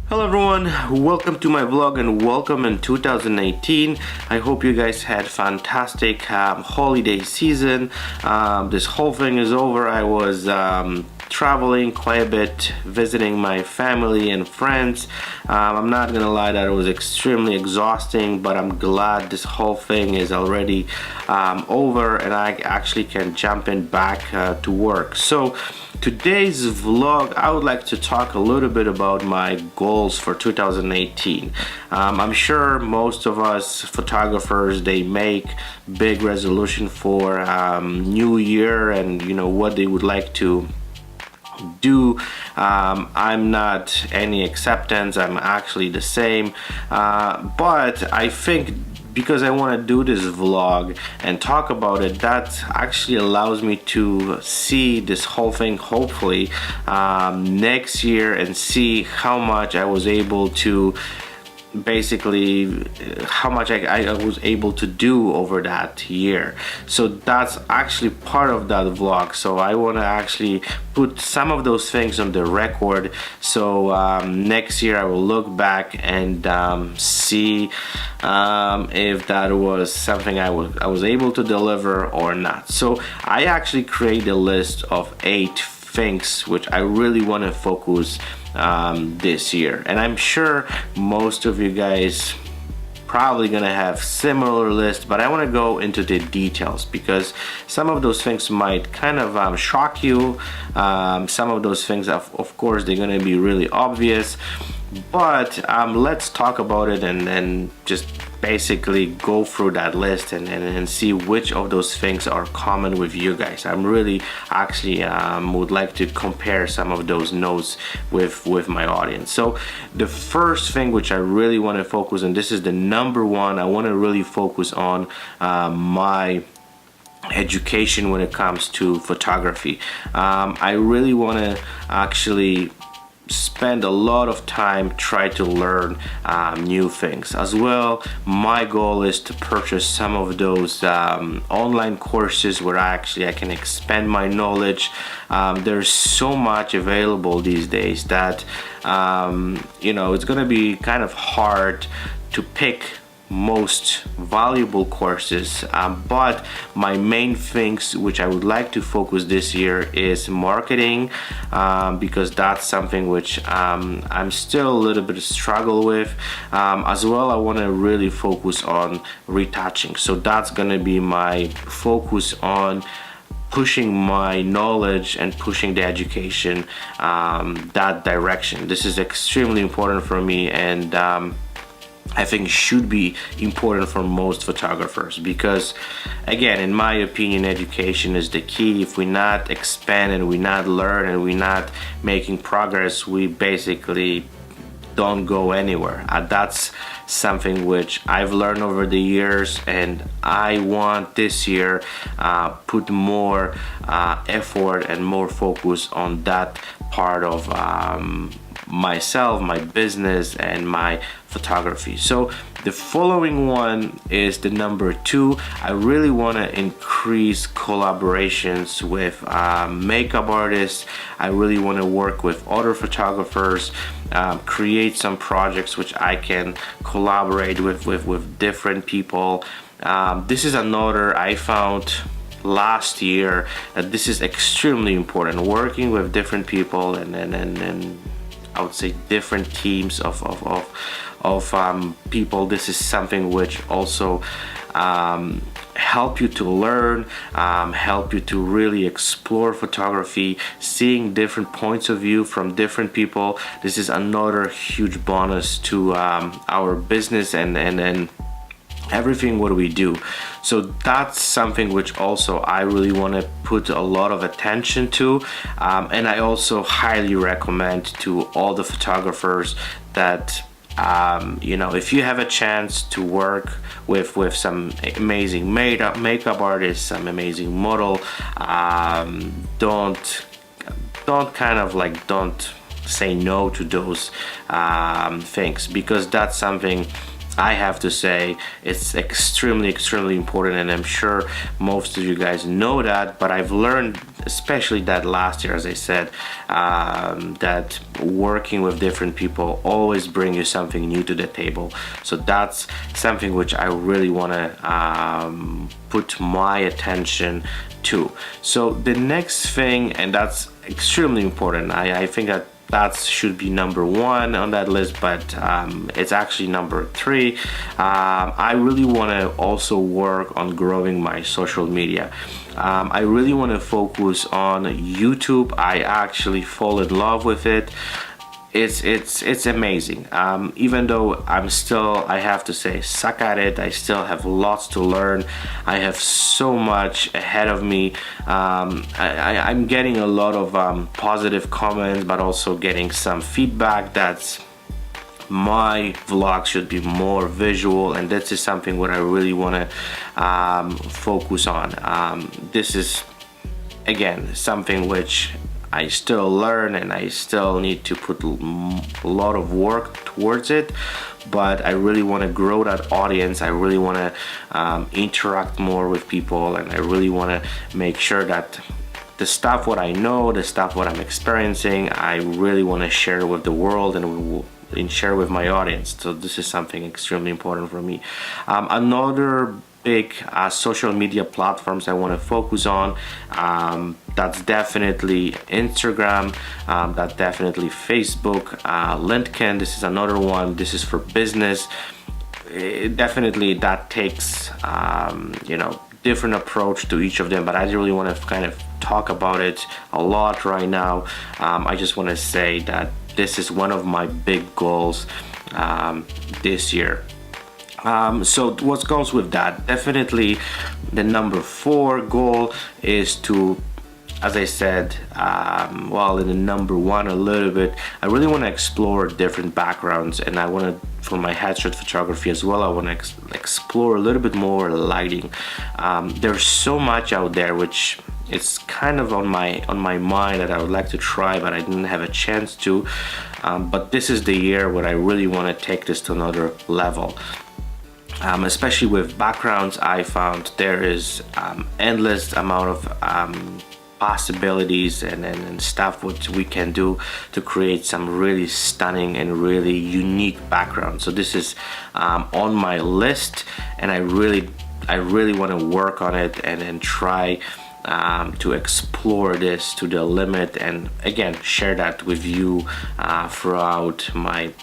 Hello everyone, welcome to my vlog and welcome in 2018. I hope you guys had fantastic holiday season. This whole thing is over. I was traveling quite a bit, visiting my family and friends. I'm not gonna lie that it was extremely exhausting, but I'm glad this whole thing is already over and I actually can jump in back to work. So today's vlog, I would like to talk a little bit about my goals for 2018. I'm sure most of us photographers, they make big resolution for new year and what they would like to do. I'm not any acceptance. I'm actually the same, but I think because I want to do this vlog and talk about it, that actually allows me to see this whole thing hopefully next year and see how much I was able to basically how much I was able to do over that year. So that's actually part of that vlog. So I want to actually put some of those things on the record, so next year I will look back and see if that was something I was able to deliver or not. So I actually create a list of 8 things which I really want to focus this year, and I'm sure most of you guys probably gonna have similar lists, but I want to go into the details because some of those things might kind of shock you. Some of those things of course they're gonna be really obvious, but let's talk about it and then just basically go through that list and see which of those things are common with you guys. I'm really actually would like to compare some of those notes with my audience. So the first thing which I really want to focus on, this is the number one, I want to really focus on my education when it comes to photography. I really want to actually spend a lot of time try to learn new things as well. My goal is to purchase some of those online courses where I can expand my knowledge. There's so much available these days that it's gonna be kind of hard to pick most valuable courses, but my main things which I would like to focus this year is marketing, because that's something which I'm still a little bit struggle with. As well, I want to really focus on retouching, so that's gonna be my focus on pushing my knowledge and pushing the education that direction. This is extremely important for me, and I think should be important for most photographers, because again, in my opinion, education is the key. If we're not expanding, we're not learning, and we're not making progress, we basically don't go anywhere. That's something which I've learned over the years, and I want this year put more effort and more focus on that part of myself, my business, and my photography. So the following one is the number 2. I really want to increase collaborations with makeup artists. I really want to work with other photographers, create some projects which I can collaborate with different people. This is another I found last year that this is extremely important, working with different people and I would say different teams of people. This is something which also help you to learn, help you to really explore photography, seeing different points of view from different people. This is another huge bonus to our business and everything what we do. So that's something which also I really want to put a lot of attention to, and I also highly recommend to all the photographers that if you have a chance to work with some amazing makeup artists, some amazing model, don't say no to those things, because that's something I have to say it's extremely important, and I'm sure most of you guys know that, but I've learned, especially that last year, as I said, that working with different people always bring you something new to the table. So that's something which I really want to put my attention to. So the next thing, and that's extremely important, I think that should be number one on that list, but it's actually number three. I really want to also work on growing my social media. I really want to focus on YouTube. I actually fall in love with it. It's amazing. Even though I have to say, suck at it. I still have lots to learn. I have so much ahead of me. I'm getting a lot of positive comments, but also getting some feedback that's my vlog should be more visual, and this is something what I really want to focus on. This is again something which I still learn, and I still need to put a lot of work towards it, but I really want to grow that audience. I really want to interact more with people, and I really want to make sure that the stuff what I know, the stuff what I'm experiencing, I really want to share with the world and share with my audience. So this is something extremely important for me. Another big social media platforms I want to focus on, that's definitely Instagram, that's definitely Facebook, LinkedIn. This is another one. This is for business. Definitely that takes different approach to each of them, but I really want to kind of talk about it a lot right now. I just want to say that this is one of my big goals this year. So what goes with that? Definitely the number 4 goal is to, as I said, in the number 1 a little bit, I really want to explore different backgrounds, and I want to, for my headshot photography as well, I want to explore a little bit more lighting. There's so much out there which it's kind of on my mind that I would like to try, but I didn't have a chance to. But this is the year where I really want to take this to another level. Especially with backgrounds, I found there is endless amount of possibilities and stuff what we can do to create some really stunning and really unique backgrounds. So this is on my list, and I really want to work on it and try to explore this to the limit, and again share that with you throughout my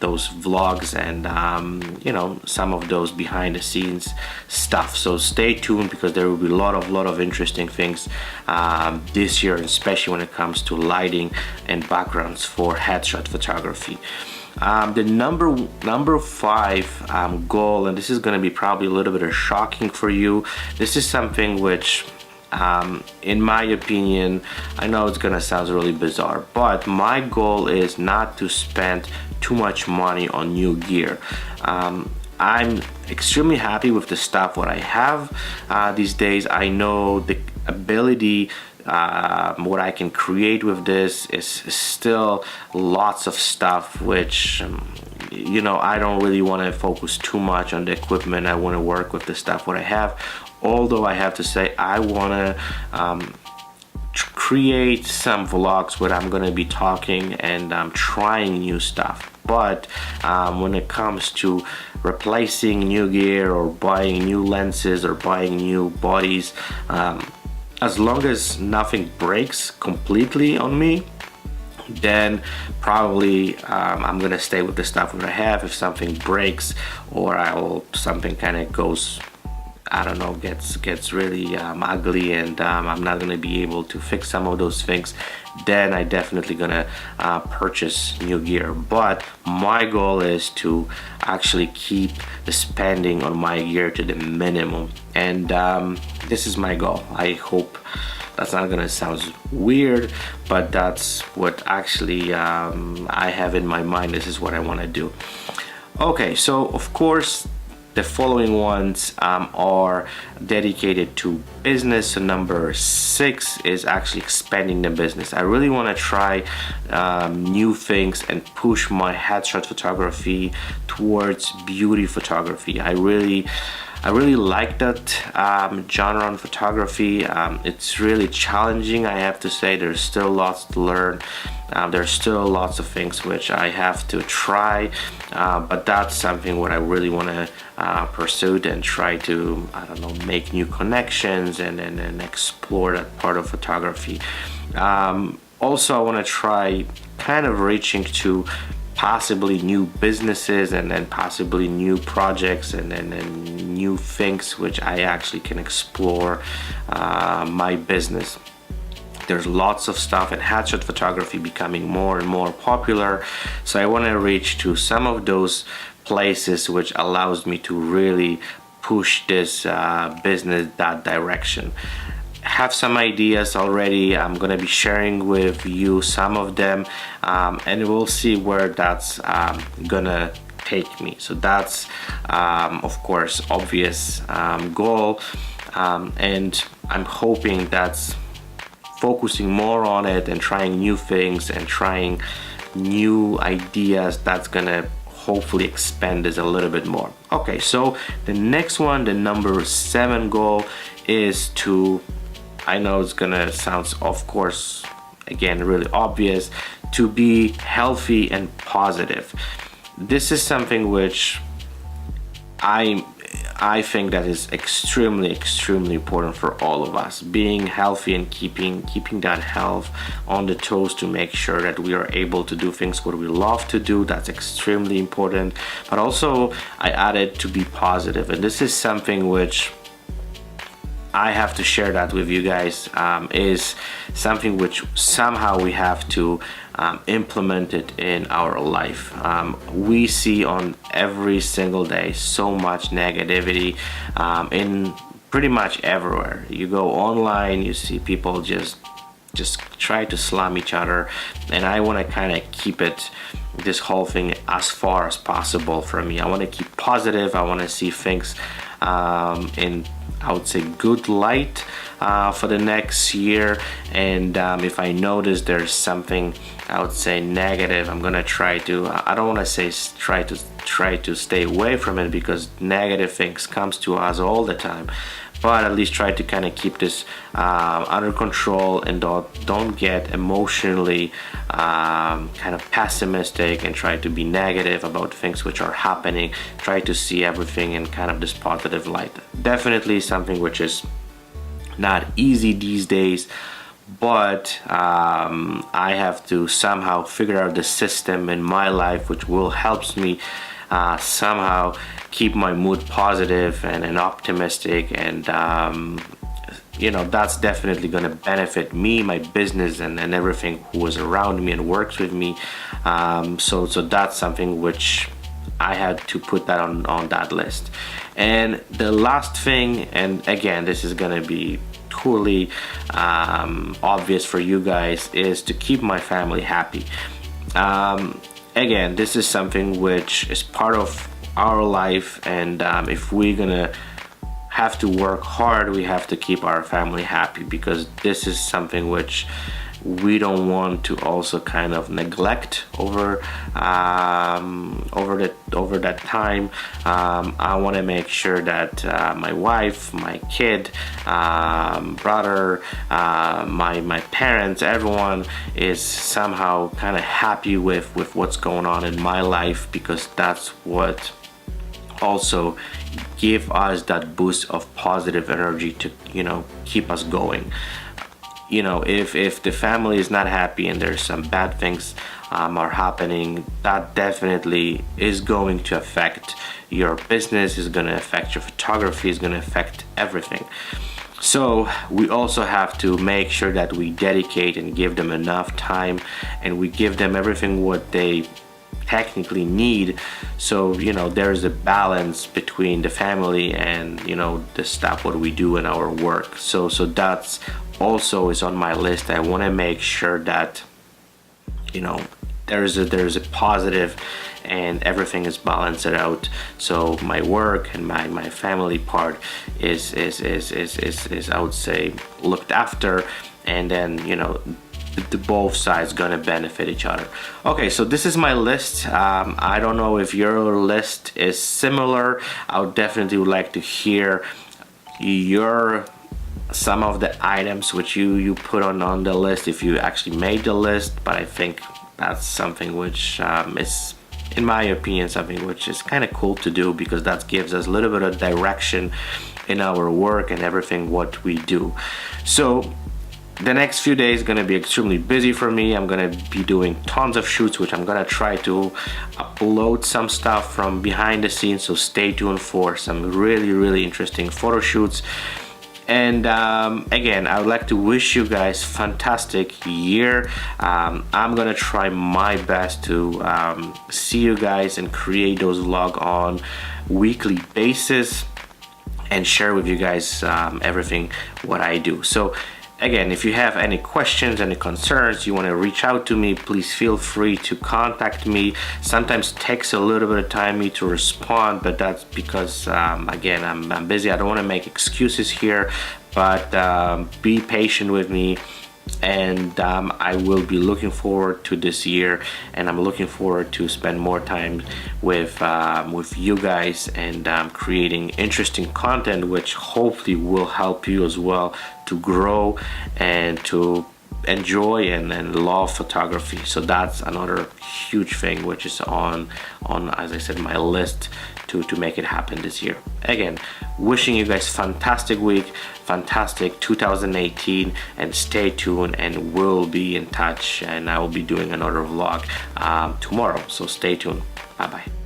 those vlogs and some of those behind the scenes stuff. So stay tuned, because there will be a lot of interesting things this year, especially when it comes to lighting and backgrounds for headshot photography. The number 5 goal, and this is going to be probably a little bit of shocking for you. This is something which in my opinion, I know it's gonna sound really bizarre, but my goal is not to spend too much money on new gear. I'm extremely happy with the stuff what I have these days. I know the ability, what I can create with this is still lots of stuff which I don't really want to focus too much on the equipment. I want to work with the stuff what I have. Although I have to say, I want to create some vlogs where I'm going to be talking and trying new stuff. But when it comes to replacing new gear or buying new lenses or buying new bodies, as long as nothing breaks completely on me, then probably I'm gonna stay with the stuff that I have. If something breaks or something kind of goes, I don't know, gets really ugly, and I'm not gonna be able to fix some of those things, then I definitely gonna purchase new gear. But my goal is to actually keep the spending on my gear to the minimum, and this is my goal. I hope that's not gonna sound weird, but that's what actually I have in my mind. This is what I want to do. Okay, so of course The following ones are dedicated to business. So number 6 is actually expanding the business. I really want to try new things and push my headshot photography towards beauty photography. I really like that genre in photography. It's really challenging, I have to say. There's still lots to learn. There's still lots of things which I have to try, but that's something what I really want to pursue and try to, I don't know, make new connections and explore that part of photography. Also, I want to try kind of reaching to possibly new businesses and then possibly new projects and new things which I actually can explore my business. There's lots of stuff in headshot photography becoming more and more popular, so I want to reach to some of those places which allows me to really push this business that direction. Have some ideas already. I'm gonna be sharing with you some of them, and we'll see where that's gonna take me. So that's of course obvious goal, and I'm hoping that's focusing more on it and trying new things and trying new ideas that's gonna hopefully expand this a little bit more. Okay, so the next one, the number 7 goal, is to, I know it's gonna sound, of course, again, really obvious, to be healthy and positive. This is something which I think that is extremely important for all of us. Being healthy and keeping that health on the toes to make sure that we are able to do things what we love to do, that's extremely important. But also I added to be positive, and this is something which I have to share that with you guys, is something which somehow we have to implement it in our life. We see on every single day so much negativity in pretty much everywhere. You go online, you see people just try to slam each other, and I want to kind of keep this whole thing as far as possible from me. I want to keep positive. I want to see things in, I would say, good light for the next year, and if I notice there's something, I would say, negative, I'm gonna try to, I don't want to say try to stay away from it, because negative things comes to us all the time, but at least try to kind of keep this under control and don't get emotionally kind of pessimistic and try to be negative about things which are happening. Try to see everything in kind of this positive light. Definitely something which is not easy these days, but I have to somehow figure out the system in my life which will helps me somehow keep my mood positive and optimistic, and you know, that's definitely going to benefit me, my business, and everything who is around me and works with me. So that's something which I had to put that on that list. And the last thing, and again, this is going to be totally obvious for you guys, is to keep my family happy. Again, this is something which is part of our life, and if we're gonna have to work hard, we have to keep our family happy, because this is something which we don't want to also kind of neglect over that time. I want to make sure that my wife, my kid, brother, my parents, everyone is somehow kind of happy with what's going on in my life, because that's what also give us that boost of positive energy to, you know, keep us going. You know, if the family is not happy and there's some bad things are happening, that definitely is going to affect your business, is going to affect your photography, is going to affect everything. So we also have to make sure that we dedicate and give them enough time, and we give them everything what they technically need. So, you know, there's a balance between the family and, you know, the stuff what we do in our work. So that's also is on my list. I want to make sure that, you know, there's a positive and everything is balanced out. So my work and my family part is I would say looked after, and then the both sides gonna benefit each other. Okay, so this is my list. I don't know if your list is similar. I would definitely like to hear some of the items which you put on the list, if you actually made the list. But I think that's something which is, in my opinion, something which is kind of cool to do, because that gives us a little bit of direction in our work and everything what we do. So the next few days going to be extremely busy for me. I'm going to be doing tons of shoots, which I'm going to try to upload some stuff from behind the scenes, so stay tuned for some really interesting photo shoots. And again, I would like to wish you guys fantastic year. I'm gonna try my best to see you guys and create those vlogs on weekly basis and share with you guys everything what I do. So again, if you have any questions, any concerns, you want to reach out to me, please feel free to contact me. Sometimes takes a little bit of time me to respond, but that's because again, I'm busy. I don't want to make excuses here, but be patient with me. And I will be looking forward to this year, and I'm looking forward to spend more time with you guys and creating interesting content, which hopefully will help you as well to grow and to enjoy and love photography. So that's another huge thing which is on as I said, my list to make it happen this year. Again, wishing you guys fantastic week, fantastic 2018, and stay tuned, and we'll be in touch, and I will be doing another vlog tomorrow, so stay tuned. Bye bye.